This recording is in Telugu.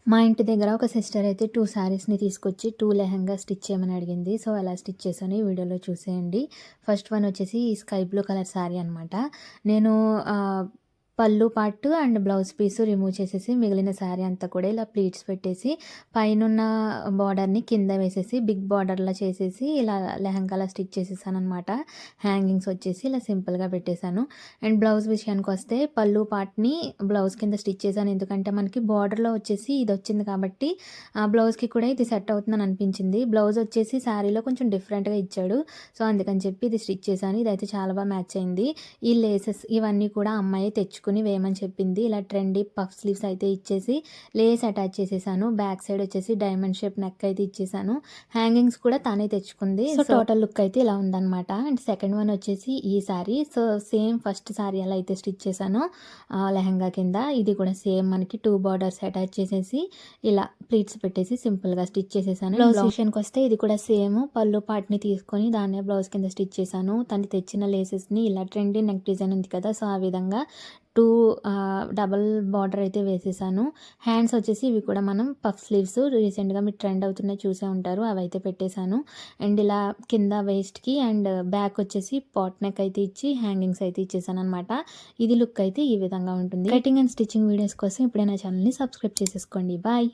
మా ఇంటి దగ్గర ఒక సిస్టర్ అయితే 2 శారీస్‌ని తీసుకొచ్చి 2 లెహెంగా స్టిచ్ చేయమని అడిగింది. సో, ఎలా స్టిచ్ చేశానో ఈ వీడియోలో చూసేయండి. ఫస్ట్ వన్ వచ్చేసి స్కై బ్లూ కలర్ శారీ అనమాట. నేను పళ్ళు part and blouse piece remove చేసేసి మిగిలిన శారీ అంతా కూడా ఇలా ప్లీట్స్ పెట్టేసి పైనున్న బార్డర్‌ని కింద వేసేసి బిగ్ బార్డర్‌లా చేసేసి ఇలా లెహెంగాలా స్టిచ్ చేసేసాననమాట. హ్యాంగింగ్స్ వచ్చేసి ఇలా సింపుల్‌గా పెట్టేశాను. అండ్ బ్లౌజ్ విషయానికొస్తే పళ్ళు పార్ట్‌ని బ్లౌజ్ కింద స్టిచ్ చేశాను. ఎందుకంటే మనకి బార్డర్‌లో వచ్చేసి ఇదొచ్చింది కాబట్టి బ్లౌజ్‌కి కూడా ఇది సెట్ అవుతుందని అనిపించింది. బ్లౌజ్ వచ్చేసి శారీలో కొంచెం డిఫరెంట్‌గా ఇచ్చాడు. సో, అందుకని చెప్పి ఇది స్టిచ్ చేశాను. ఇదైతే చాలా బాగా మ్యాచ్ అయింది. ఈ లేసెస్ ఇవన్నీ కూడా అమ్మాయే తెచ్చుకుని వేయమని చెప్పింది. ఇలా ట్రెండీ పఫ్ స్లీవ్స్ అయితే ఇచ్చేసి లేస్ అటాచ్ చేసేసాను. బ్యాక్ సైడ్ వచ్చేసి డైమండ్ షేప్ నెక్ అయితే ఇచ్చేసాను. హ్యాంగింగ్స్ కూడా తనే తెచ్చుకుంది. సో, టోటల్ లుక్ అయితే ఇలా ఉందనమాట. అండ్ సెకండ్ వన్ వచ్చేసి ఈ sari. So, same first sari ఎలా అయితే స్టిచ్ చేశానో లెహంగా కింద ఇది కూడా సేమ్ మనకి 2 బార్డర్స్ అటాచ్ చేసేసి ఇలా ప్లీట్స్ పెట్టేసి సింపుల్‌గా స్టిచ్ చేసేసాను. బ్లౌజ్ విషయానికి వస్తే ఇది కూడా సేమ్ పళ్ళు పార్ట్‌ని తీసుకొని దాన్నే బ్లౌజ్ కింద స్టిచ్ చేశాను. తను తెచ్చిన లేసెస్‌ని ఇలా ట్రెండీ నెక్ డిజైన్ ఉంది కదా! సో, ఆ విధంగా 2 డబల్ బార్డర్ అయితే వేసేసాను. హ్యాండ్స్ వచ్చేసి ఇవి కూడా మనం పఫ్ స్లీవ్స్ రీసెంట్‌గా మీరు ట్రెండ్ అవుతున్నాయి చూసే ఉంటారు. అవైతే పెట్టేశాను. అండ్ ఇలా కింద వేస్ట్‌కి అండ్ బ్యాక్ వచ్చేసి పాట్ నెక్ అయితే ఇచ్చి హ్యాంగింగ్స్ అయితే ఇచ్చేసాననమాట. ఇది లుక్ అయితే ఈ విధంగా ఉంటుంది. కటింగ్ అండ్ స్టిచ్చింగ్ వీడియోస్ కోసం ఇప్పుడే నా ఛానల్‌ని సబ్స్క్రైబ్ చేసేసుకోండి. బాయ్.